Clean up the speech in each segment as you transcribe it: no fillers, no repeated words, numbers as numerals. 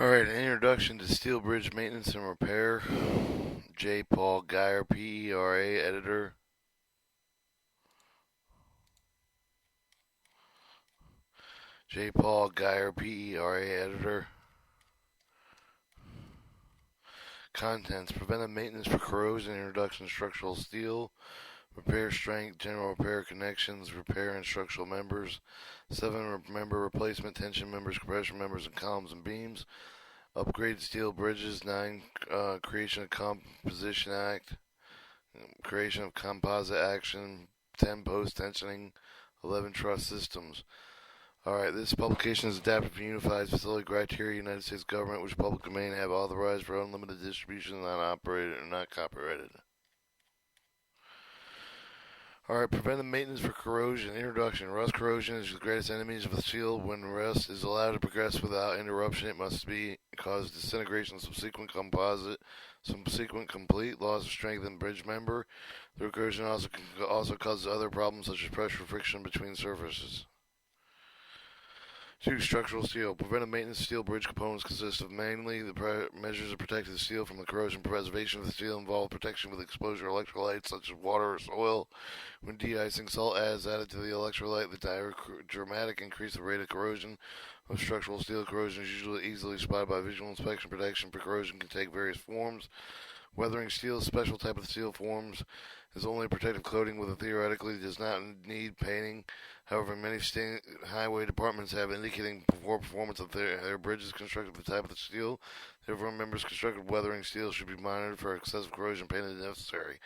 Alright, an introduction to steel bridge maintenance and repair. J. Paul Geyer, PERA, editor. J. Paul Geyer, PERA, editor. Contents: preventive maintenance for corrosion, introduction to structural steel, repair strength, general repair connections, repair and structural members, 7 member replacement, tension members, compression members, and columns and beams, upgrade steel bridges, 9 creation of composition act, creation of composite action, 10 post tensioning, 11 truss systems. Alright, this publication is adapted from Unified Facility Criteria, United States Government, which public domain have authorized for unlimited distribution, not operated or not copyrighted. Alright, preventive maintenance for corrosion. Introduction. Rust corrosion is the greatest enemies of the steel. When rust is allowed to progress without interruption, it must be cause disintegration, subsequent composite, subsequent complete loss of strength in bridge member. The corrosion also causes other problems such as pressure friction between surfaces. 2. Structural steel. Preventive maintenance steel bridge components consist of mainly the measures to protect the steel from the corrosion. Preservation of the steel involve protection with exposure of electrolytes such as water or soil. When de-icing, salt is added to the electrolyte. The dramatic increase the rate of corrosion of structural steel. Corrosion is usually easily spotted by visual inspection. Protection for corrosion can take various forms. Weathering steel, special type of steel forms, is only a protective coating with a theoretically does not need painting. However, many highway departments have indicating poor performance of their bridges constructed with the type of the steel. Therefore, members constructed weathering steel should be monitored for excessive corrosion painted if necessary.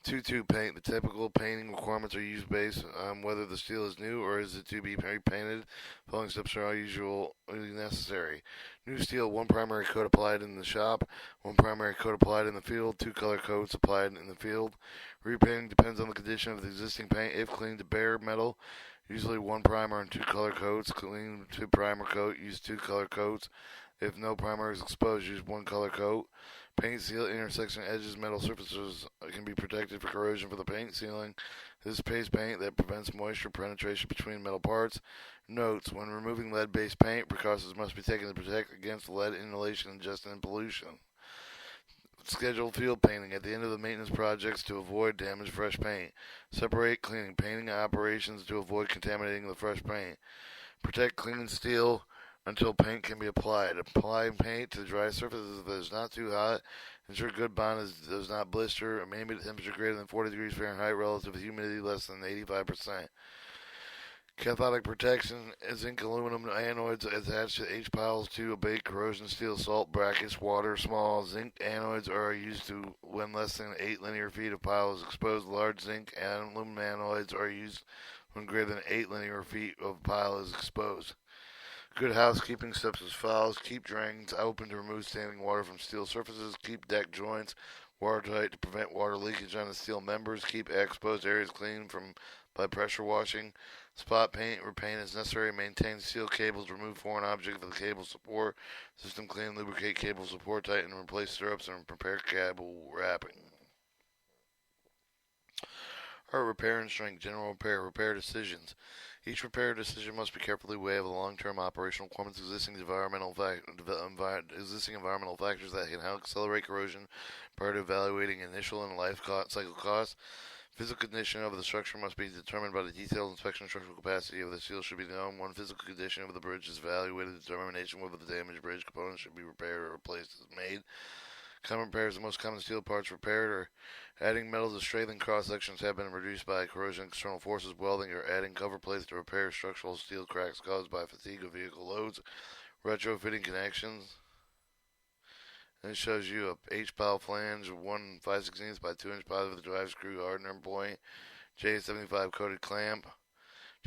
2-2 paint. The typical painting requirements are used based on whether the steel is new or is it to be repainted. The following steps are all usually necessary. New steel, 1 primary coat applied in the shop, 1 primary coat applied in the field, 2 color coats applied in the field. Repainting depends on the condition of the existing paint. If clean to bare metal, usually 1 primer and 2 color coats. Clean to primer coat, use 2 color coats. If no primer is exposed, use 1 color coat. Paint seal intersection edges, metal surfaces can be protected for corrosion for the paint sealing. This is paste paint that prevents moisture penetration between metal parts. Notes: when removing lead-based paint, precautions must be taken to protect against lead inhalation, ingestion, and pollution. Scheduled field painting at the end of the maintenance projects to avoid damaged fresh paint. Separate cleaning painting operations to avoid contaminating the fresh paint. Protect clean steel until paint can be applied. Apply paint to dry surfaces that is not too hot. Ensure good bond does not blister. Maintain temperature greater than 40 degrees Fahrenheit. Relative humidity less than 85%. Cathodic protection: zinc aluminum anodes attached to H piles to abate corrosion. Steel salt brackets water. Small zinc anodes are used to when less than 8 linear feet of pile is exposed. Large zinc and aluminum anodes are used when greater than 8 linear feet of pile is exposed. Good housekeeping steps as follows: keep drains open to remove standing water from steel surfaces. Keep deck joints watertight to prevent water leakage on the steel members. Keep exposed areas clean by pressure washing. Spot paint, repaint as necessary. Maintain steel cables. Remove foreign objects for the cable support system. Clean, lubricate cable support. Tighten and replace stirrups and prepare cable wrapping. Repair and strength. General repair. Repair decisions. Each repair decision must be carefully weighed of the long-term operational requirements, existing environmental factors that can help accelerate corrosion prior to evaluating initial and life cycle costs. Physical condition of the structure must be determined by the detailed inspection. Structural capacity of the steel should be known. One physical condition of the bridge is evaluated. Determination whether the damaged bridge component should be repaired or replaced is made. Common repairs: the most common steel parts repaired are adding metal to strengthen cross sections have been reduced by corrosion external forces, welding, or adding cover plates to repair structural steel cracks caused by fatigue of vehicle loads, retrofitting connections. And it shows you a H-pile flange, 1 5/16 by 2-inch pile with a drive screw hardener point, J75 coated clamp,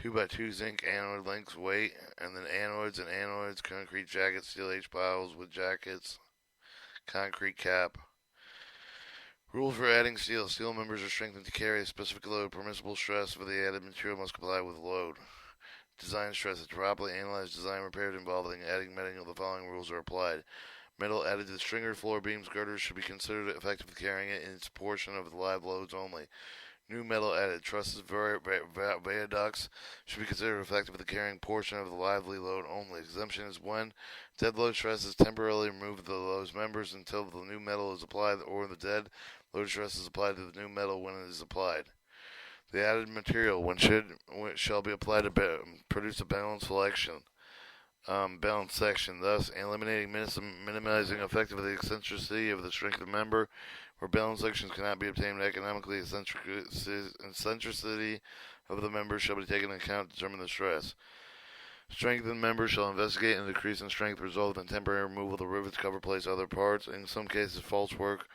2x2 zinc anode lengths weight, and then anodes, concrete jackets, steel H-piles with jackets, concrete cap. Rules for adding steel. Steel members are strengthened to carry a specific load. Permissible stress for the added material must comply with load. Design stress. To properly analyze design repairs involving adding metal, the following rules are applied. Metal added to the stringer, floor beams, girders should be considered effective carrying it in its portion of the live loads only. New metal added. Trusses viaducts should be considered effective for the carrying portion of the lively load only. Exemption is when dead load stresses temporarily remove the load's members until the new metal is applied, or the dead load stress is applied to the new metal when it is applied. The added material shall be applied to produce a balanced section, thus eliminating minimizing effectively the eccentricity of the strengthened member. Where balanced sections cannot be obtained economically, eccentricity of the member shall be taken into account to determine the stress. Strengthened members shall investigate and decrease in strength result in temporary removal of the rivets, cover plates, other parts. In some cases, false work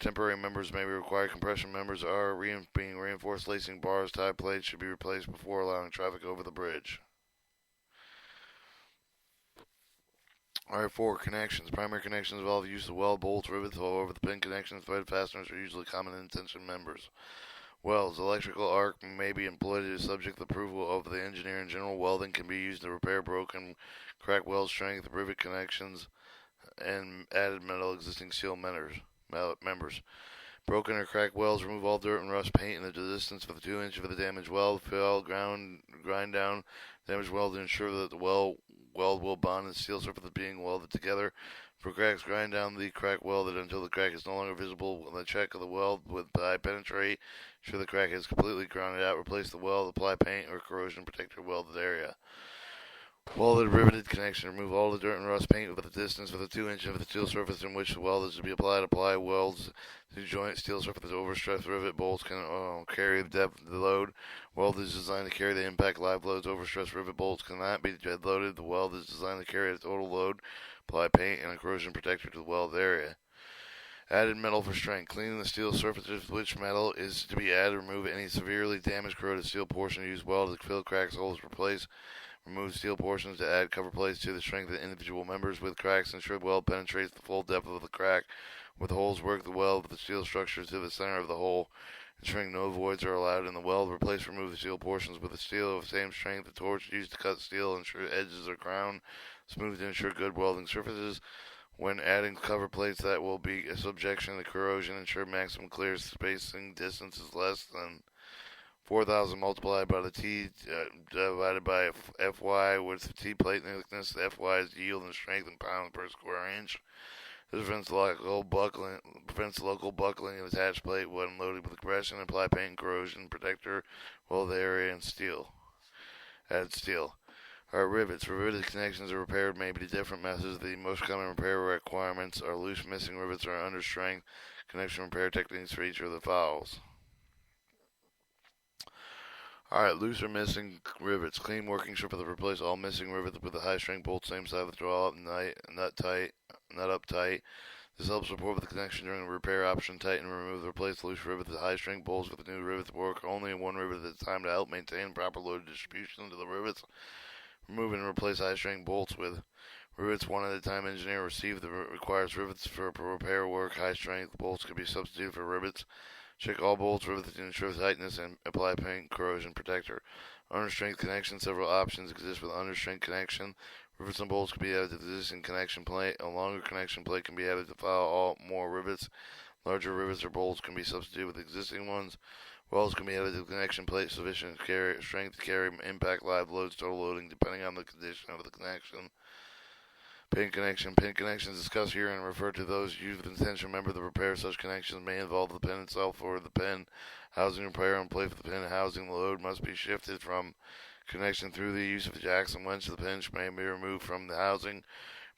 temporary members may be required. Compression members are being reinforced. Lacing bars, tie plates should be replaced before allowing traffic over the bridge. Alright, 4. Connections. Primary connections involve the use of weld, bolts, rivets, however the pin connections, thread fasteners are usually common in tension members. Welds. Electrical arc may be employed as subject to the approval of the engineer. In general, welding can be used to repair broken, cracked weld strength, rivet connections, and added metal existing steel members. Broken or cracked welds, remove all dirt and rust, paint in the distance of the 2 inch of the damaged weld, grind down damaged weld to ensure that the weld will bond and steel surface being welded together. For cracks, grind down the crack welded until the crack is no longer visible. When the check of the weld with eye penetrate, ensure the crack is completely grounded out. Replace the weld, apply paint or corrosion protector welded area. Welded riveted connection. Remove all the dirt and rust, paint with the distance of the 2 inch of the steel surface in which the weld is to be applied. Apply welds to joint steel surface. Overstressed rivet bolts can carry the depth of the load. Weld is designed to carry the impact live loads. Overstressed rivet bolts cannot be dead loaded. The weld is designed to carry the total load. Apply paint and a corrosion protector to the weld area. Added metal for strength. Cleaning the steel surfaces which metal is to be added. Remove any severely damaged corroded steel portion. Use weld to fill cracks, holes, replace. Remove steel portions to add cover plates to the strength of the individual members with cracks. Ensure the weld penetrates the full depth of the crack. With holes, work the weld of the steel structure to the center of the hole, ensuring no voids are allowed in the weld. Remove the steel portions with the steel of the same strength. The torch used to cut steel, ensure edges are ground smooth to ensure good welding surfaces. When adding cover plates that will be a subjection to corrosion, ensure maximum clear spacing distance is less than 4,000 multiplied by the T divided by Fy, with the T plate thickness. Fy is yield and strength in pounds per square inch. This prevents local buckling of attached plate when loaded with compression. Apply paint and corrosion protector, weld the area and steel. Add steel. Alright, rivets. Riveted connections are repaired may be different methods. The most common repair requirements are loose missing rivets or under strength connection repair techniques for each of the files. Alright, loose or missing rivets. Clean working strip with replace all missing rivets with a high strength bolt, same side of the draw up, nut up tight. This helps support with the connection during the repair. Option tighten and remove the replace loose rivet with high strength bolts with the new rivets. Work only in one rivet at a time to help maintain proper load distribution to the rivets. Remove and replace high strength bolts with rivets one at a time. Engineer receive the requires rivets for repair work. High strength bolts can be substituted for rivets. Check all bolts, rivets to ensure tightness, and apply paint corrosion protector. Under strength connection. Several options exist with under strength connection. Rivets and bolts can be added to the existing connection plate. A longer connection plate can be added to file all more rivets. Larger rivets or bolts can be substituted with existing ones. Welds can be added to the connection plate sufficient strength to carry impact live loads, total loading, depending on the condition of the connection. Pin connection. Pin connections discussed here and refer to those used with intention. Remember, the repair of such connections may involve the pin itself or the pin housing repair and plate for the pin housing. The load must be shifted from connection through the use of the jacks and winch. The pins may be removed from the housing.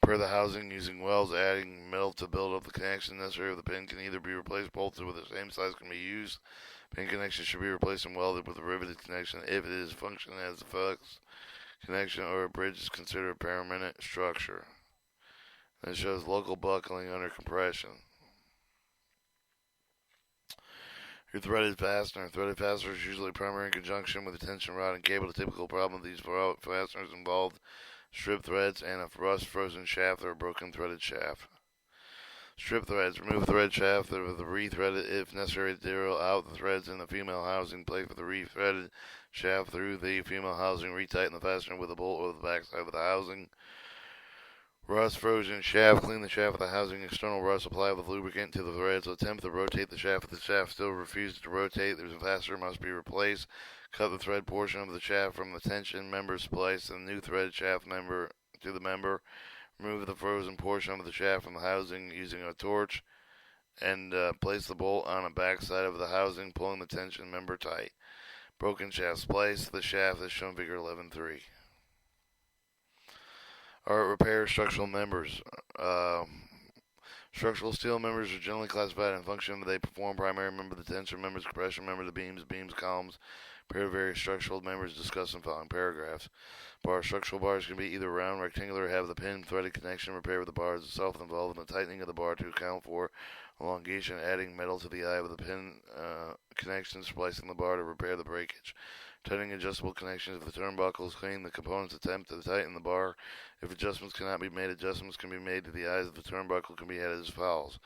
Per the housing, using welds, adding metal to build up the connection necessary of the pin can either be replaced, bolted with the same size can be used. Pin connection should be replaced and welded with a riveted connection if it is functioning as a flux connection or a bridge is considered a permanent structure. It shows local buckling under compression. Your threaded fastener. Threaded fastener is usually primary in conjunction with a tension rod and cable. The typical problem with these fasteners involved strip threads and a rust-frozen shaft or a broken threaded shaft. Strip threads. Remove thread shaft with the re-threaded if necessary to drill out the threads in the female housing. Place with the re-threaded shaft through the female housing. Retighten the fastener with a bolt over the backside of the housing. Rust frozen shaft. Clean the shaft with the housing external rust. Apply with lubricant to the threads. Attempt to rotate the shaft. If the shaft still refuses to rotate, there's a fastener must be replaced. Cut the thread portion of the shaft from the tension member. Splice the new thread shaft member to the member. Remove the frozen portion of the shaft from the housing using a torch, and place the bolt on the back side of the housing, pulling the tension member tight. Broken shaft. Splice the shaft as shown figure 11.3. Alright, repair structural members. Structural steel members are generally classified in function. They perform primary member, the tension members, compression member, the beams, columns. Repair various structural members discussed in following paragraphs. Structural bars can be either round, rectangular, or have the pin threaded connection. Repair with the bars itself involved in the tightening of the bar to account for elongation, adding metal to the eye of the pin connection, splicing the bar to repair the breakage. Tightening adjustable connections. If the turnbuckle is clean, the components attempt to tighten the bar. If adjustments cannot be made, adjustments can be made to the eyes of the turnbuckle can be added as follows.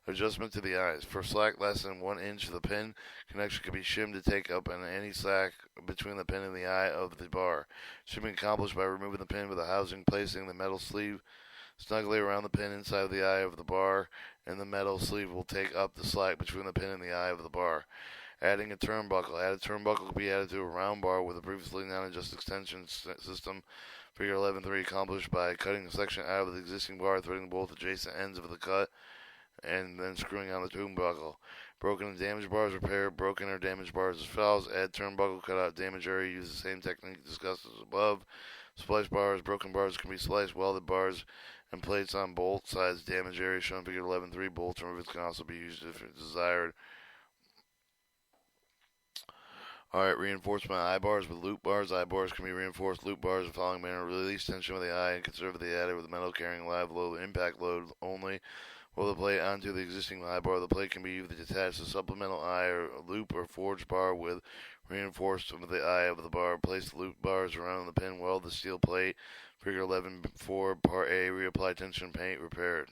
Adjustment to the eyes. For slack less than 1 inch of the pin, connection can be shimmed to take up any slack between the pin and the eye of the bar. Shimming accomplished by removing the pin with the housing, placing the metal sleeve snugly around the pin inside of the eye of the bar, and the metal sleeve will take up the slack between the pin and the eye of the bar. Adding a turnbuckle. Added turnbuckle can be added to a round bar with a previously non-adjusted extension system. Figure 11.3 accomplished by cutting a section out of the existing bar, threading both adjacent ends of the cut, and then screwing on the turnbuckle. Broken and damaged bars. Repair broken or damaged bars as follows. Add turnbuckle, cut out damaged area. Use the same technique discussed as above. Splice bars. Broken bars can be sliced. Welded bars and plates on bolt sides. Damaged area shown figure 11.3. Bolts and rivets can also be used if desired. Alright, reinforcement eye bars with loop bars. Eye bars can be reinforced loop bars in the following manner. Release tension with the eye and conserve the adder with metal carrying live load, impact load only. Weld the plate onto the existing eye bar. The plate can be used to detach a supplemental eye or loop or forged bar with reinforced with the eye of the bar. Place the loop bars around the pin. Weld the steel plate. Figure 11.4 Part A. Reapply tension paint. Repaired.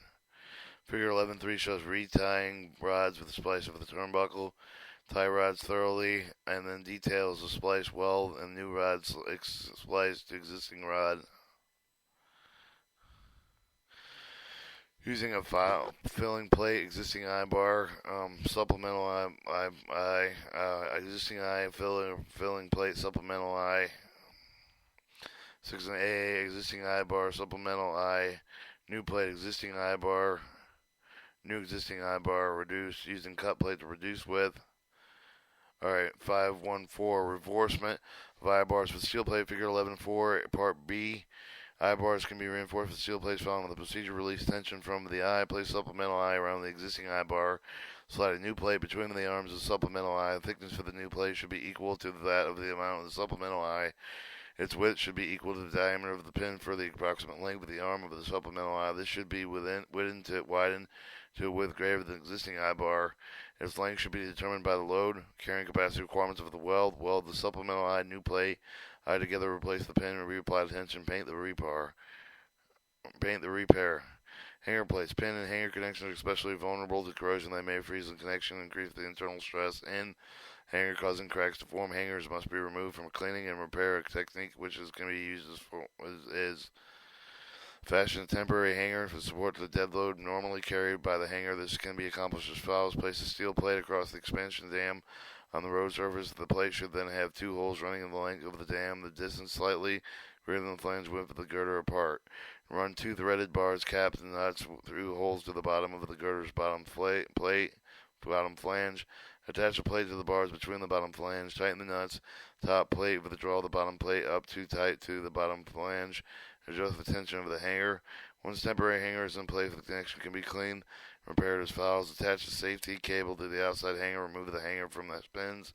Figure 11.3 shows retying rods with the splice of the turnbuckle. Tie rods thoroughly, and then details the splice weld and new rods spliced to existing rod. Using a filling plate, existing eye bar, supplemental existing eye filling plate, supplemental eye. 6A, existing eye bar, supplemental eye, new plate, existing eye bar, new existing eye bar, reduced, using cut plate to reduce width. Alright, 5.1.4, reinforcement of eye bars with steel plate, figure 11.4, part B. Eye bars can be reinforced with steel plates following the procedure. Release tension from the eye. Place supplemental eye around the existing eye bar. Slide a new plate between the arms of the supplemental eye. The thickness for the new plate should be equal to that of the amount of the supplemental eye. Its width should be equal to the diameter of the pin for the approximate length of the arm of the supplemental eye. This should be widen to a width greater than the existing eye bar. Its length should be determined by the load, carrying capacity requirements of the weld. Weld the supplemental eye, new plate, eye together, replace the pin, and reapply the tension. Paint the repair. Hanger plates. Pin and hanger connections are especially vulnerable to corrosion. They may freeze in connection and increase the internal stress in hanger, causing cracks to form. Hangers must be removed from a cleaning and repair technique, which can be used as fashion a temporary hanger for support to the dead load normally carried by the hanger. This can be accomplished as follows. Place a steel plate across the expansion dam on the road surface. The plate should then have 2 holes running in the length of the dam, the distance slightly greater than the flange width of the girder apart. Run 2 threaded bars, caps, and nuts through holes to the bottom of the girder's bottom flange. Attach a plate to the bars between the bottom flange. Tighten the nuts. Top plate. Withdraw the bottom plate up too tight to the bottom flange. Adjust the tension of the hanger. Once temporary hanger is in place, the connection can be cleaned and repaired as follows. Attach the safety cable to the outside hanger. Remove the hanger from the pins.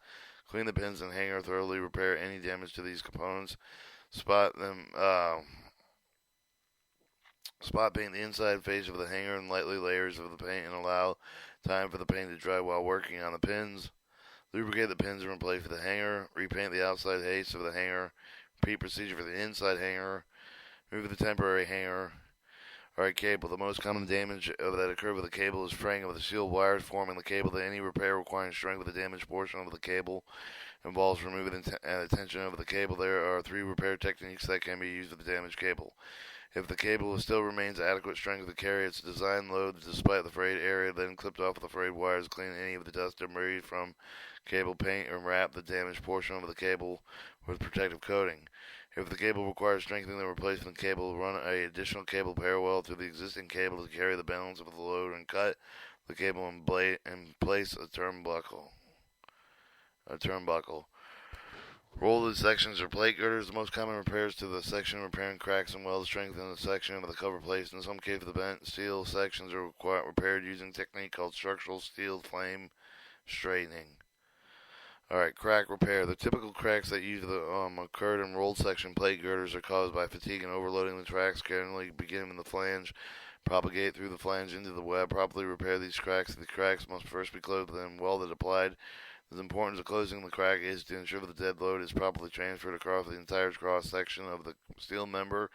Clean the pins and hanger thoroughly. Repair any damage to these components. Spot paint the inside face of the hanger and lightly layers of the paint and allow time for the paint to dry while working on the pins. Lubricate the pins and replace the hanger. Repaint the outside face of the hanger. Repeat procedure for the inside hanger. Remove the temporary hanger. Alright, cable. The most common damage that occurs with the cable is fraying of the steel wires forming the cable. Any repair requiring strength with the damaged portion of the cable involves removing the tension of the cable. There are 3 repair techniques that can be used with the damaged cable. If the cable still remains adequate strength to carry its design load despite the frayed area, then clipped off the frayed wires, clean any of the dust debris from cable paint, and wrap the damaged portion of the cable with protective coating. If the cable requires strengthening, then replacement cable, run an additional cable parallel to the existing cable to carry the balance of the load, and cut the cable and place a turnbuckle. Rolled sections or plate girders. The most common repairs to the section, repairing cracks and welds, strengthen the section of the cover plates. In some cases, the bent steel sections are repaired using a technique called structural steel flame straightening. Alright, crack repair. The typical cracks that usually occurred in rolled section plate girders are caused by fatigue and overloading the tracks, generally beginning in the flange, propagate through the flange into the web. Properly repair these cracks. The cracks must first be closed, then welded applied. The importance of closing the crack is to ensure that the dead load is properly transferred across the entire cross section of the steel member.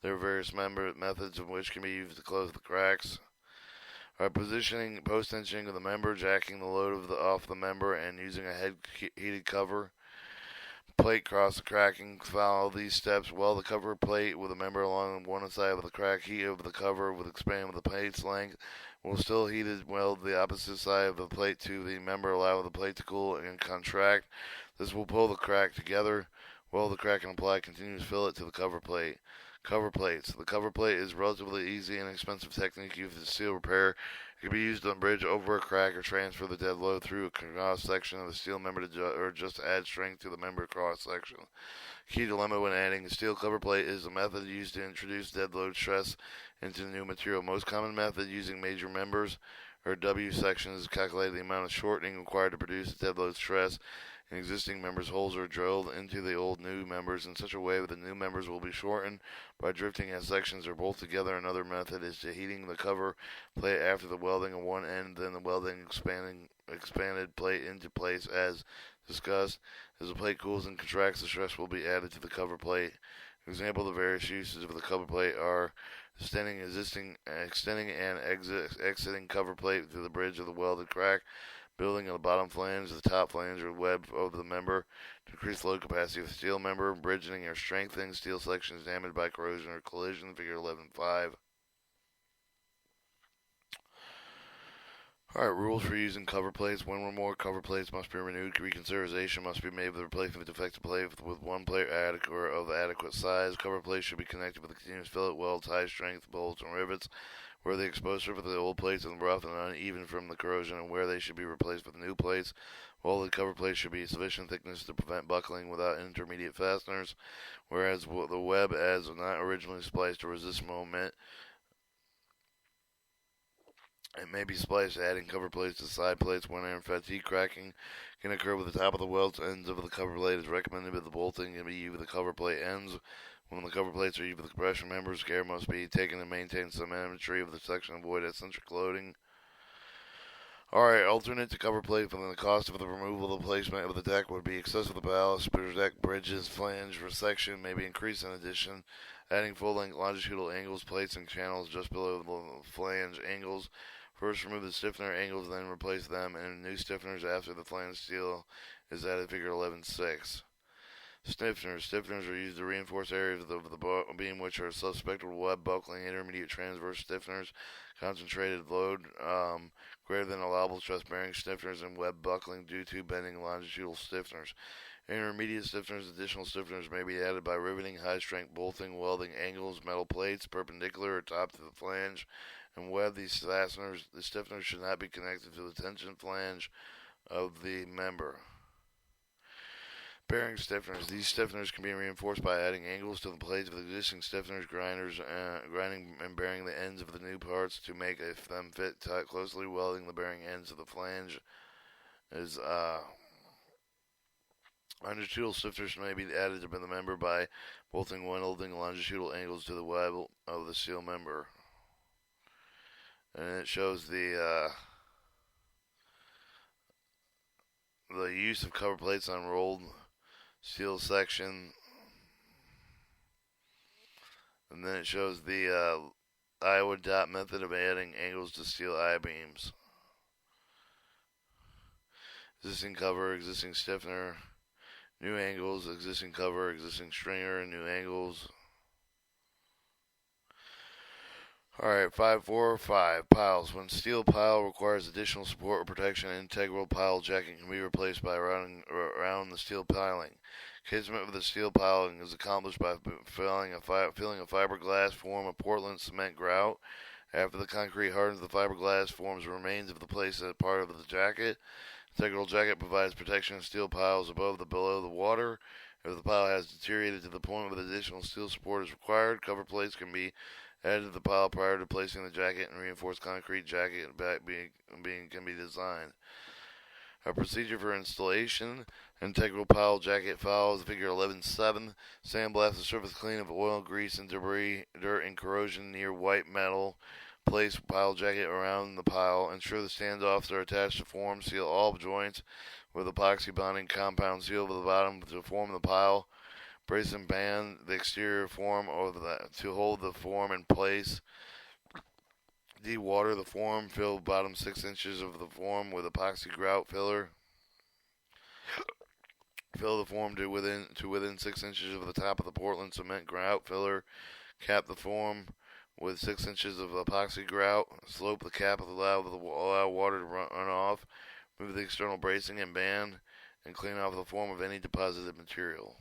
There are various methods of which can be used to close the cracks. Positioning, post-tensioning of the member, jacking the load off the member, and using a head-heated cover plate cross the cracking. Follow these steps. Weld the cover plate with the member along one side of the crack. Heat over the cover with expanding the plate's length. While still heated, weld the opposite side of the plate to the member. Allow the plate to cool and contract. This will pull the crack together. Weld the crack and apply continuous fillet to the cover plate. Cover plates. The cover plate is a relatively easy and inexpensive technique used for steel repair. It can be used on bridge over a crack or transfer the dead load through a cross section of the steel member or just add strength to the member cross section. Key dilemma when adding a steel cover plate is a method used to introduce dead load stress into the new material. Most common method using major members or W sections is calculate the amount of shortening required to produce dead load stress. In existing members, holes are drilled into the old new members in such a way that the new members will be shortened by drifting as sections are bolted together. Another method is to heating the cover plate after the welding of one end, then the welding expanded plate into place as discussed. As the plate cools and contracts, the stress will be added to the cover plate. Example of the various uses of the cover plate are extending and exiting cover plate through the bridge of the welded crack, building on the bottom flange, the top flange, or web over the member to increase load capacity of the steel member, bridging or strengthening steel sections damaged by corrosion or collision, figure 11.5. Alright, rules for using cover plates. One or more cover plates must be renewed. Reconsideration must be made with the replacement of defective plate with one plate of adequate size. Cover plates should be connected with a continuous fillet, weld, high strength bolts, and rivets. Where the exposure for the old plates is rough and uneven from the corrosion, and where they should be replaced with new plates. While the cover plates should be sufficient thickness to prevent buckling without intermediate fasteners, whereas the web as not originally spliced to resist moment, it may be spliced, adding cover plates to side plates when air fatigue cracking can occur with the top of the weld ends of the cover plate is recommended, but the bolting can be used with the cover plate ends. When the cover plates are used with the compression members, care must be taken to maintain symmetry of the section and avoid eccentric loading. Alright, alternate to cover plate, then the cost of the removal of the placement of the deck would be excessive. The ballast, deck, bridges, flange, or section may be increased in addition. Adding full-length longitudinal angles, plates, and channels just below the flange angles. First remove the stiffener angles, then replace them, and new stiffeners after the flange steel is added, figure 11.6. Stiffeners are used to reinforce areas of the beam which are susceptible to web buckling. Intermediate transverse stiffeners, concentrated load greater than allowable stress bearing stiffeners, and web buckling due to bending longitudinal stiffeners. Intermediate stiffeners, additional stiffeners may be added by riveting, high strength bolting, welding angles, metal plates perpendicular or top to the flange, and web these fasteners. The stiffeners should not be connected to the tension flange of the member. Bearing stiffeners. These stiffeners can be reinforced by adding angles to the plates of the existing stiffeners, grinding and bearing the ends of the new parts to make them fit closely. Welding the bearing ends of the flange is longitudinal stiffeners may be added to the member by bolting welding longitudinal angles to the web of the steel member. And it shows the use of cover plates on rolled steel section, and then it shows the Iowa dot method of adding angles to steel I-beams. Existing cover, existing stiffener, new angles, existing cover, existing stringer, new angles. Alright, 545. Piles. When steel pile requires additional support or protection, an integral pile jacking can be replaced by routing around the steel piling. Casement with the steel piling is accomplished by filling a fiberglass form of Portland cement grout. After the concrete hardens, the fiberglass forms remains of the place as part of the jacket. Integral jacket provides protection of steel piles below the water. If the pile has deteriorated to the point where additional steel support is required, cover plates can be added to the pile prior to placing the jacket, and reinforced concrete jacket can be designed. A procedure for installation. Integral pile jacket follows figure 11.7. Sandblast the surface clean of oil, grease, and debris, dirt, and corrosion near white metal. Place pile jacket around the pile. Ensure the standoffs are attached to form. Seal all joints with epoxy bonding compound. Seal over the bottom to form the pile. Brace and band the exterior form to hold the form in place. De-water the form. Fill bottom 6 inches of the form with epoxy grout filler. Fill the form to within 6 inches of the top of the Portland cement grout filler. Cap the form with 6 inches of epoxy grout. Slope the cap to allow water to run off. Move the external bracing and band, and clean off the form of any deposited material.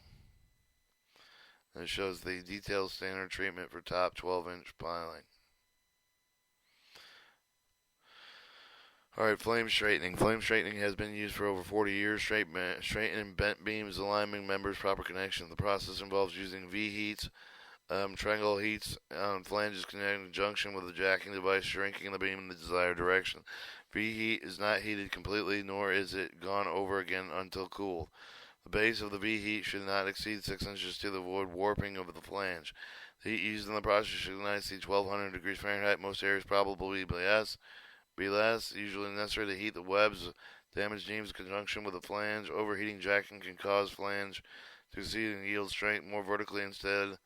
And it shows the detailed standard treatment for top 12-inch piling. Alright, flame straightening. Flame straightening has been used for over 40 years. Straightening bent beams, aligning members, proper connection. The process involves using V-heats, triangle heats on flanges connecting junction with the jacking device, shrinking the beam in the desired direction. V-heat is not heated completely, nor is it gone over again until cooled. The base of the V-heat should not exceed 6 inches to avoid warping of the flange. The heat used in the process should not exceed 1200 degrees Fahrenheit. Most areas probably be less. Usually necessary to heat the webs. Damaged beams in conjunction with the flange. Overheating jacking can cause flange to exceed and yield strength more vertically instead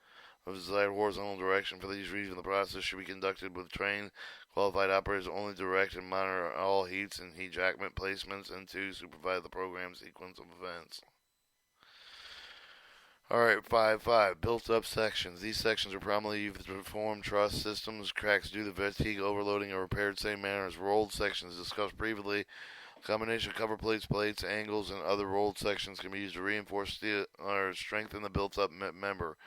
of desired horizontal direction. For these reasons, the process should be conducted with trained, qualified operators only direct and monitor all heats and heat jackment placements, and to supervise the program sequence of events. Alright, 5.5. Built up sections. These sections are primarily used to perform truss systems. Cracks due to fatigue overloading are repaired same manner as rolled sections discussed previously. A combination of cover plates, angles, and other rolled sections can be used to reinforce steel or strengthen the built up member.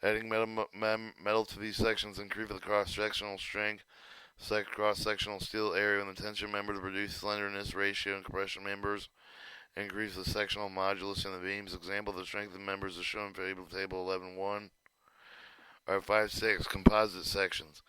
Adding metal to these sections increases the cross-sectional strength, cross-sectional steel area in the tension member to reduce slenderness ratio in compression members. Increase the sectional modulus in the beams. Example of the strengthened members is shown for table 11.1. Or 5.6. Composite sections.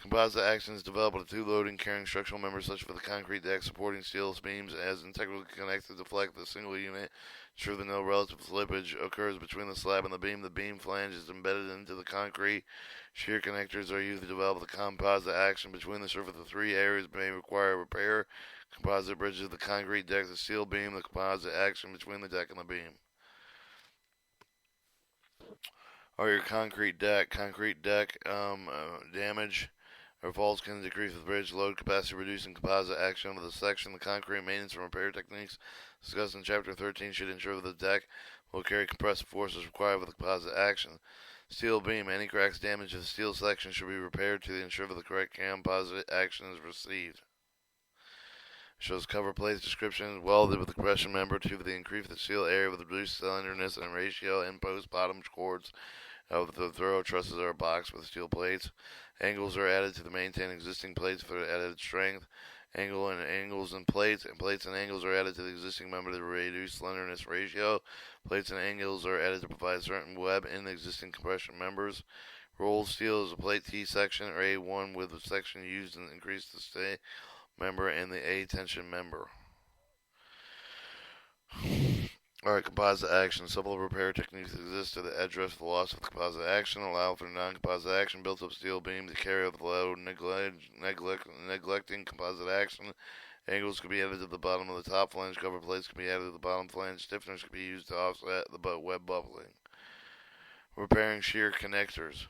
Composite actions develop with two loading carrying structural members such for the concrete deck supporting steel beams as integrally connected to deflect the single unit. Ensure that no relative slippage occurs between the slab and the beam. The beam flange is embedded into the concrete. Shear connectors are used to develop the composite action between the surface. The three areas may require repair. Composite bridges the concrete deck, the steel beam, the composite action between the deck and the beam. Or your concrete deck. Damage or faults can decrease with bridge load capacity, reducing composite action of the section. The concrete maintenance and repair techniques discussed in Chapter 13 should ensure that the deck will carry compressive forces required with the composite action. Steel beam. Any cracks damage to the steel section should be repaired to ensure that the correct composite action is received. Shows cover plates description welded with the compression member to increase the steel area with reduced slenderness and ratio. In post bottom cords of the throw trusses are boxed with steel plates. Angles are added to maintain existing plates for added strength. Angles and plates and angles are added to the existing member to reduce slenderness ratio. Plates and angles are added to provide certain web in the existing compression members. Rolled steel is a plate T section or A1 with the section used and increase the stay member and the A tension member. Alright, composite action. Several repair techniques exist to address the loss of the composite action, allow for non-composite action, built up steel beam to carry out the load, neglecting composite action. Angles can be added to the bottom of the top flange, cover plates can be added to the bottom flange, stiffeners can be used to offset the web bubbling. Repairing shear connectors.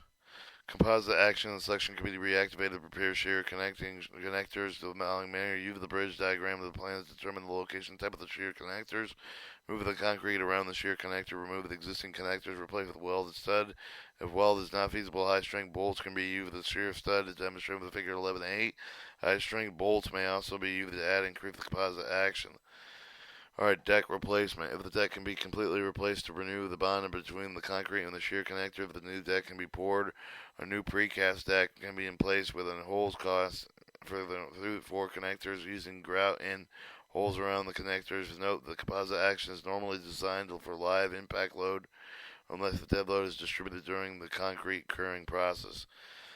Composite action in the section can be reactivated to prepare shear connectors. The modeling manner. Use the bridge diagram of the plan to determine the location type of the shear connectors. Move the concrete around the shear connector. Remove the existing connectors. Replace with a welded stud. If weld is not feasible, high-strength bolts can be used with a shear stud, as demonstrated with the figure 11.8. High-strength bolts may also be used to add and increase the composite action. Alright, deck replacement. If the deck can be completely replaced to renew the bond between the concrete and the shear connector, if the new deck can be poured, a new precast deck can be in place with a holes cost through the four connectors using grout in holes around the connectors. Note the composite action is normally designed for live impact load unless the dead load is distributed during the concrete curing process.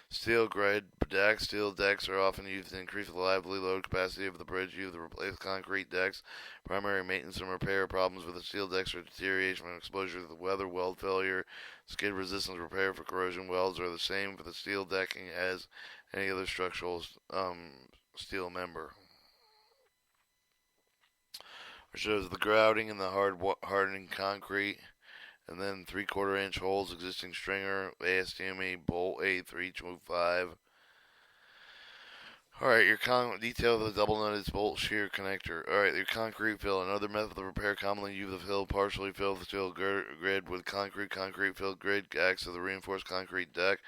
Steel grade decks. Steel decks are often used to increase the lively load capacity of the bridge used to replace concrete decks. Primary maintenance and repair problems with the steel decks are deterioration from exposure to the weather, weld failure, skid resistance. Repair for corrosion welds are the same for the steel decking as any other structural steel member. It shows the grouting and the hardening concrete, and then 3/4 inch holes, existing stringer, ASTME bolt 8325. Alright, your detail of the double nutted bolt shear connector. Alright, your concrete fill. Another method of repair commonly used to fill, partially fill the steel grid with concrete. Concrete filled grid acts as a reinforced concrete deck.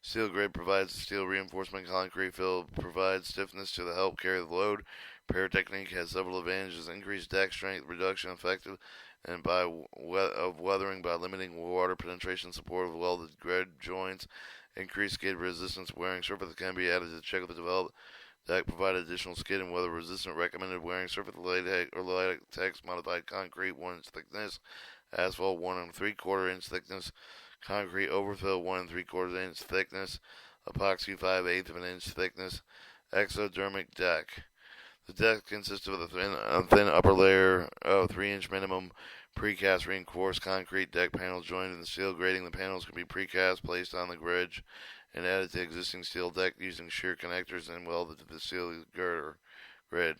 Steel grid provides the steel reinforcement. Concrete fill provides stiffness to help carry the load. Repair technique has several advantages: increased deck strength, reduction effective and of weathering by limiting water penetration, support of welded grid joints, increased skid resistance. Wearing surface can be added to check the developed deck, provide additional skid and weather resistant. Recommended wearing surface latex modified concrete 1 inch thickness, asphalt 1 3/4 inch thickness, concrete overfill 1 3/4 inch thickness, epoxy 5/8 of an inch thickness, exodermic deck. The deck consists of a thin upper layer of 3 inch minimum precast reinforced concrete deck panels joined in the steel grating. The panels can be precast, placed on the bridge, and added to existing steel deck using shear connectors and welded to the steel grid.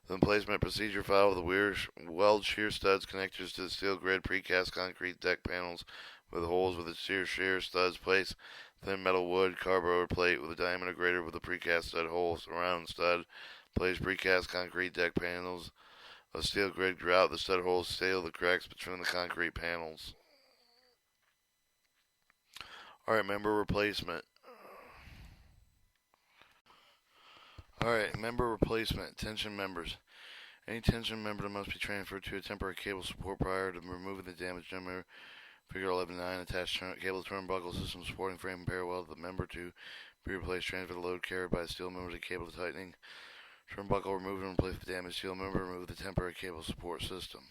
The placement procedure: follow the weld shear studs connectors to the steel grid precast concrete deck panels with holes with the shear studs. Place thin metal wood cardboard plate with a diameter greater with the precast stud holes around stud. Place precast concrete deck panels of steel grid grout the stud holes, seal the cracks between the concrete panels. Alright, member replacement. Alright, member replacement. Tension members. Any tension member must be transferred to a temporary cable support prior to removing the damaged member. Figure 11.9. Attached cable turnbuckle system supporting frame parallel to the member to be replaced. Transfer the load carried by the steel member to cable tightening. Turnbuckle removed and replace the damaged steel member. Remove the temporary cable support system.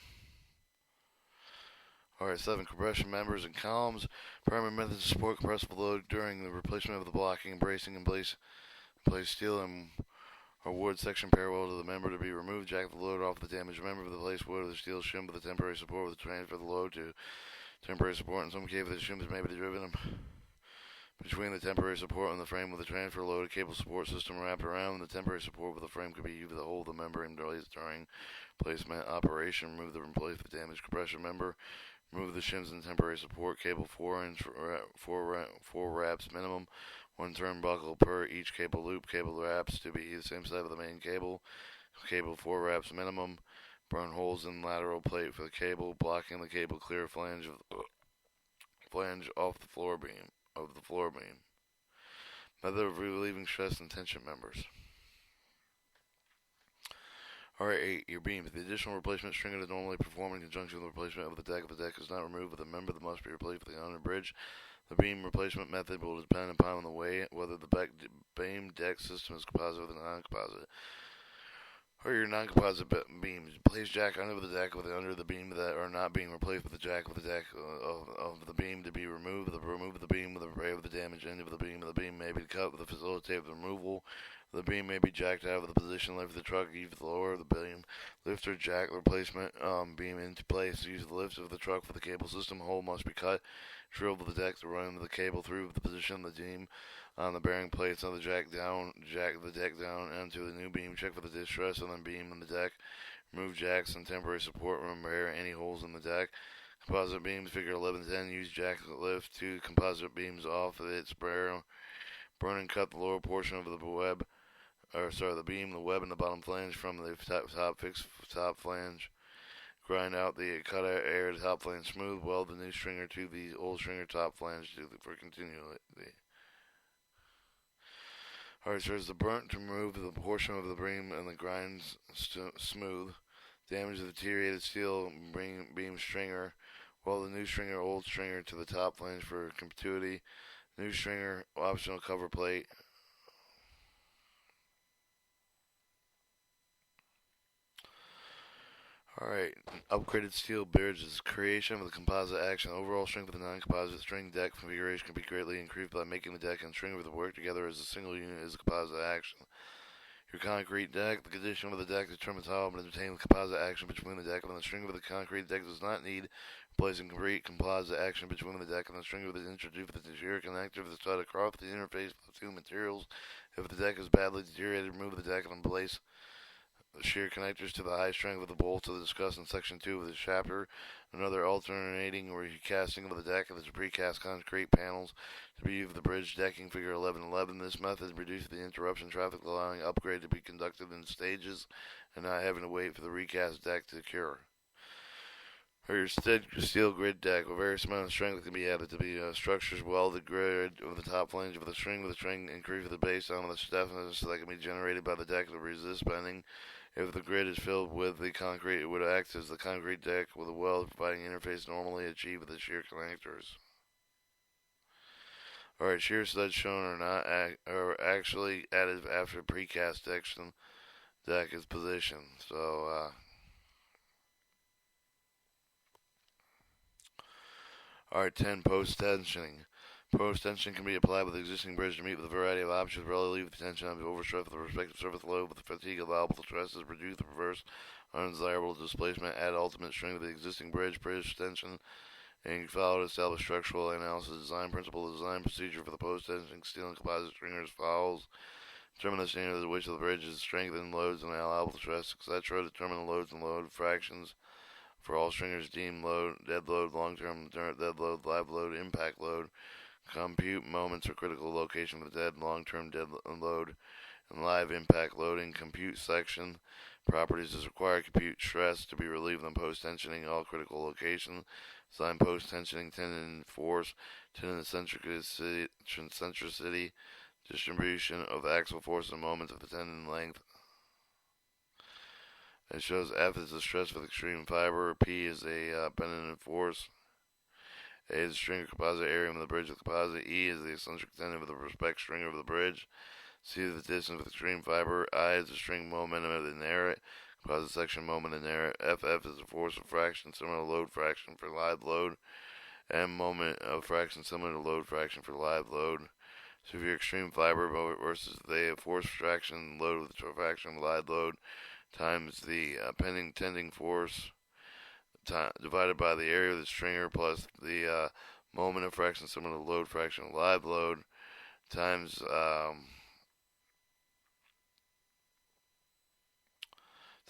Alright, 7. Compression members and columns. Primary methods to support compressible load during the replacement of the blocking and bracing and place steel and or wood section parallel to the member to be removed. Jack the load off the damaged member with the place wood or the steel shim with the temporary support with the transfer the load to temporary support. In some cases, the shims may be driven between the temporary support and the frame with the transfer load. A cable support system wrapped around the temporary support with the frame could be used to hold the member in place during placement operation. Remove the replace the damaged compression member. Remove the shims and temporary support cable. 4-inch four wraps minimum. 1 turnbuckle per each cable loop. Cable wraps to be the same side of the main cable. Cable 4 wraps minimum. Burn holes in lateral plate for the cable, blocking the cable. Clear flange off the floor beam. Method of relieving stress and tension members. Alright, 8. Your beams. The additional replacement stringer is normally performed in conjunction with the replacement of the deck. If the deck is not removed with a member that must be replaced with the under bridge, the beam replacement method will depend upon the way whether the beam deck system is composite or non-composite. Or your non-composite beams. Place jack under the deck with under the beam that are not being replaced with the jack with the deck of the beam to be removed. Remove the beam with the repair of the damaged end of the beam. The beam may be cut with the facilitate of the removal. The beam may be jacked out of the position. Lift the truck. Use the lower of the beam. Lift or jack replacement beam into place. Use the lift of the truck for the cable system. Hole must be cut. Drill the deck to run the cable through the position of the beam on the bearing plates on the jack the deck down onto the new beam. Check for the distress on the beam and the deck. Remove jacks and temporary support. Repair any holes in the deck. Composite beams, figure 1110, use jack lift two composite beams off of its barrel. Burn and cut the lower portion of the the beam, the web, and the bottom flange from the top flange. Grind out the cut air top flange smooth. Weld the new stringer to the old stringer top flange for continuity. Alright, so there's the burnt to remove the portion of the beam and the grind smooth. Damage the deteriorated steel beam stringer. Weld the new stringer, old stringer to the top flange for continuity. New stringer, optional cover plate. Alright, upgraded steel bridges. Creation of the composite action. Overall strength of the non-composite string deck configuration can be greatly increased by making the deck and string of the work together as a single unit as a composite action. Your concrete deck. The condition of the deck determines how it maintain the composite action between the deck and the string of the concrete deck does not need replacing complete composite action between the deck and the string of the introduced with the shear connector of the stud across the interface of the two materials. If the deck is badly deteriorated, remove the deck and place shear connectors to the high strength of the bolts to discuss in section 2 of this chapter. Another alternating or recasting of the deck of the precast concrete panels to be used for the bridge decking, figure 1111. This method reduces the interruption traffic, allowing upgrade to be conducted in stages and not having to wait for the recast deck to cure. Or your steel grid deck with various amount of strength can be added to be structures welded grid of the top flange of the string increase the base down on the stiffness that can be generated by the deck to resist bending. If the grid is filled with the concrete, it would act as the concrete deck with a weld providing interface normally achieved with the shear connectors. Alright, shear studs shown are actually added after precast deck is positioned. So, alright, 10, post-tensioning. Post-tension can be applied with the existing bridge to meet with a variety of options, relieve the tension of the overstress of the respective surface load with the fatigue allowable stresses, reduce the reverse undesirable displacement, add ultimate strength to the existing bridge tension, and follow to establish structural analysis, design principle, design procedure for the post-tensioning steel and composite stringers follows. Determine the standard at which the bridge is strengthened, loads, and allowable stress, etc. Determine the loads and load fractions for all stringers deemed load, dead load, long-term dead load, live load, impact load. Compute moments or critical location of the dead and long-term dead load and live impact loading. Compute section properties as required. Compute stress to be relieved on post-tensioning all critical locations. Design post-tensioning tendon force, tendon centricity, distribution of axial force and moments of the tendon length. It shows F is the stress for the extreme fiber. P is a bending force. A is the stringer composite area of the bridge of the composite. E is the eccentric tendon of the respect stringer of the bridge. C is the distance of the extreme fiber. I is the string momentum of the inert. Composite section moment inert. FF is the force of fraction similar to load fraction for live load. M moment of fraction similar to load fraction for live load. So if your extreme fiber versus the force fraction load with the fraction of live load times the pending tending force divided by the area of the stringer plus the moment of fraction similar to load fraction of live load times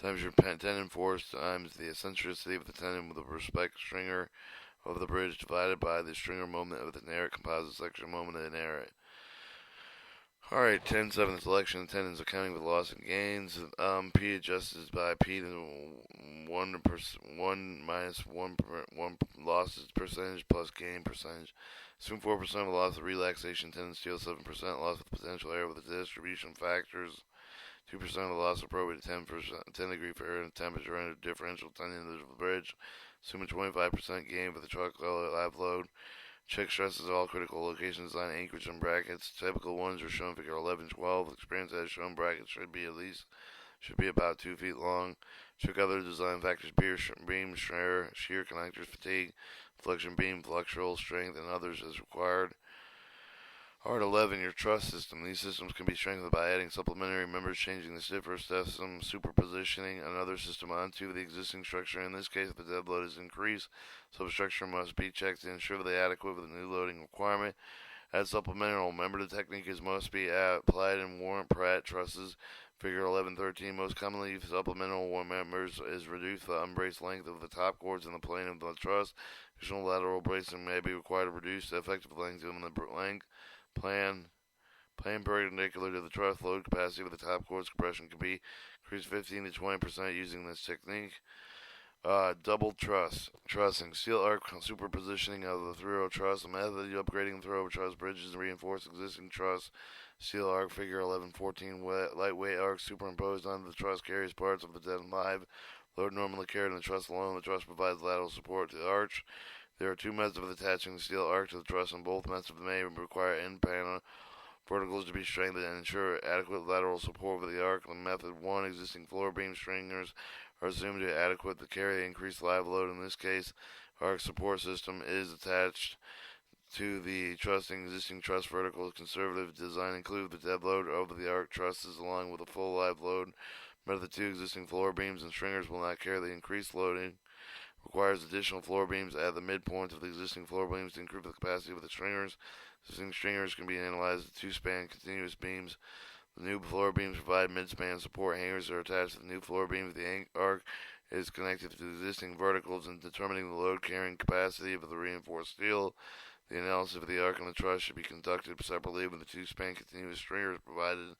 your tendon force times the eccentricity of the tendon with the respect stringer of the bridge divided by the stringer moment of the inert composite section moment of the inert. Alright, 10-7 selection of tendons accounting for loss and gains. P adjusted by P to 1 minus 1 losses percentage plus gain percentage. Assume 4% of the loss of relaxation tendon steel, 7% loss of potential error with the distribution factors, 2% of the loss of appropriate 10 degree for error and temperature under differential tendon of the bridge. Assume a 25% gain for the truck live load. Check stresses at all critical locations, design anchorage and brackets. Typical ones are shown figure 11-12. Experience as shown brackets should be about 2 feet long. Check other design factors, beam, shear connectors, fatigue, flexion beam, flexural strength, and others as required. Art 11, your truss system. These systems can be strengthened by adding supplementary members, changing the stiffer system, superpositioning another system onto the existing structure. In this case, if the dead load is increased, substructure must be checked to ensure they are adequate with the new loading requirement. Add supplemental. Remember the technique must be applied in Warren Pratt trusses Figure 1113, most commonly supplemental members is reduce the unbraced length of the top cords in the plane of the truss. Additional lateral bracing may be required to reduce the effective length of the plan. Plane perpendicular to the truss. Load capacity of the top cords compression can be increased 15 to 20% using this technique. Double trussing, steel arc superpositioning of the through truss, a method of upgrading through truss bridges and reinforce existing truss. Steel arc, figure 1114, lightweight arc superimposed onto the truss carries parts of the dead live. Load normally carried in the truss alone. The truss provides lateral support to the arch. There are two methods of attaching the steel arc to the truss, and both methods may require end panel verticals to be strengthened and ensure adequate lateral support for the arc. In method 1, existing floor beam stringers are assumed to be adequate to carry the increased live load. In this case, arc support system is attached to the trussing. Existing truss verticals. Conservative design include the dead load over the arc trusses along with a full live load. Method 2, existing floor beams and stringers will not carry the increased loading. Requires additional floor beams at the midpoint of the existing floor beams to increase the capacity of the stringers. Existing stringers can be analyzed as two-span continuous beams. The new floor beams provide mid-span support. Hangers are attached to the new floor beams. The arc is connected to the existing verticals in determining the load carrying capacity of the reinforced steel. The analysis of the arc and the truss should be conducted separately with the two-span continuous stringers provided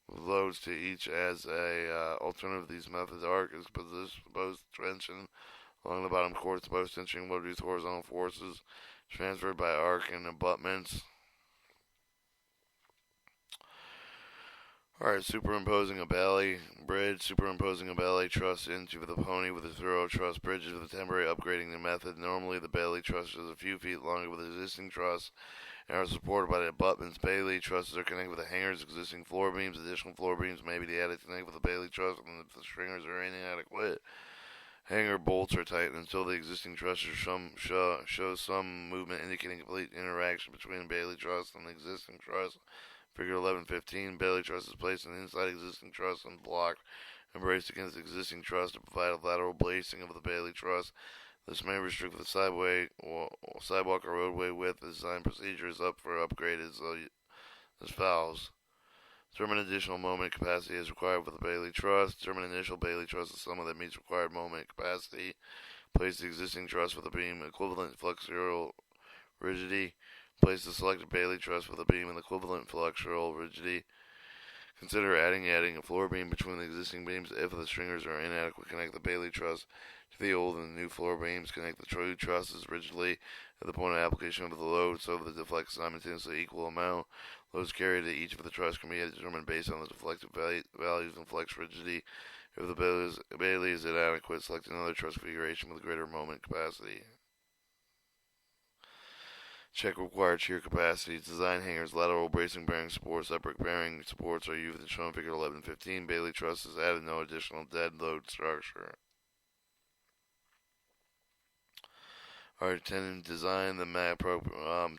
with loads to each as a alternative. These methods, arc is supposed tension along the bottom cord, supposed tensioning will reduce horizontal forces transferred by arc and abutments. Alright, superimposing a belly bridge. Superimposing a belly truss into the pony with a through truss bridges with a temporary upgrading the method. Normally, the belly truss is a few feet longer with the existing truss and are supported by the abutments. Bailey trusses are connected with the hangers, existing floor beams. Additional floor beams may be added to connect with the Bailey truss, and if the stringers are inadequate, hanger bolts are tightened until the existing trusses show some movement indicating complete interaction between the Bailey truss and the existing truss. Figure 1115, Bailey truss is placed on the inside existing truss and blocked and braced against the existing truss to provide a lateral bracing of the Bailey truss. This may restrict the sidewalk or roadway width. The design procedure is up for upgrade as follows. Determine additional moment capacity as required for the Bailey truss. Determine initial Bailey truss is someone that meets required moment capacity. Place the existing truss with a beam equivalent flexural rigidity. Place the selected Bailey truss with a beam and equivalent flexural rigidity. Consider adding a floor beam between the existing beams. If the stringers are inadequate, connect the Bailey truss to the old and the new floor beams. Connect the two trusses rigidly at the point of application of the load so that they deflect simultaneously equal amount. Loads carried to each of the truss can be determined based on the deflective values and flex rigidity. If the Bailey is inadequate, select another truss configuration with greater moment capacity. Check required shear capacity. Design hangers, lateral bracing bearing support, separate bearing supports are used in shown figure 1115. Bailey trusses added no additional dead load structure. Alright, tenon design. The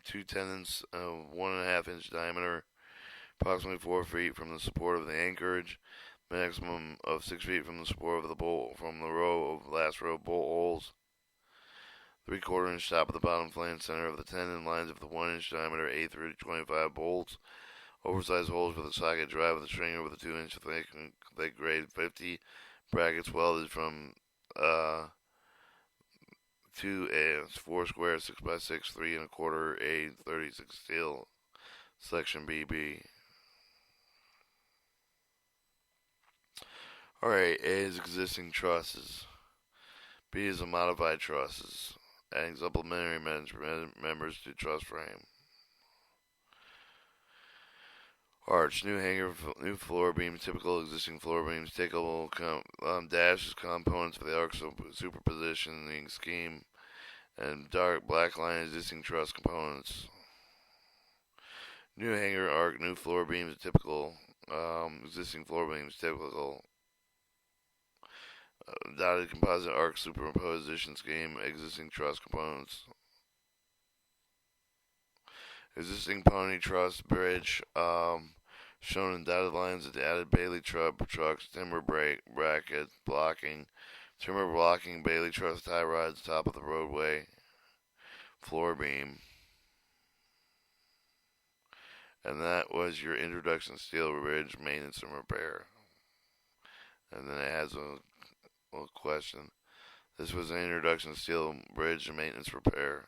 two tenons, 1.5 inch diameter, approximately 4 feet from the support of the anchorage, maximum of 6 feet from the support of the bolt from the last row of bolt holes. 3/4 inch top of the bottom flange center of the tenon lines of the 1 inch diameter 8 through 25 bolts. Oversized holes for the socket drive of the stringer with a 2 inch thick grade 50 brackets welded from 4 square 6x6 3 1/4 A36 steel section BB. Alright, A is existing trusses. B is a modified trusses, adding supplementary members to truss frame. Arch, new hanger, new floor beams, typical existing floor beams, takeable dashes, components for the arc superpositioning scheme, and dark black line existing truss components. New hanger, arc, new floor beams, typical existing floor beams, typical. Dotted composite arc superposition scheme, existing truss components. Existing pony truss bridge, shown in dotted lines at the added Bailey trucks, timber bracket blocking, timber blocking Bailey truss tie rods, top of the roadway, floor beam. And that was your introduction to steel bridge maintenance and repair. And then it has a little question. This was an introduction to steel bridge and maintenance repair.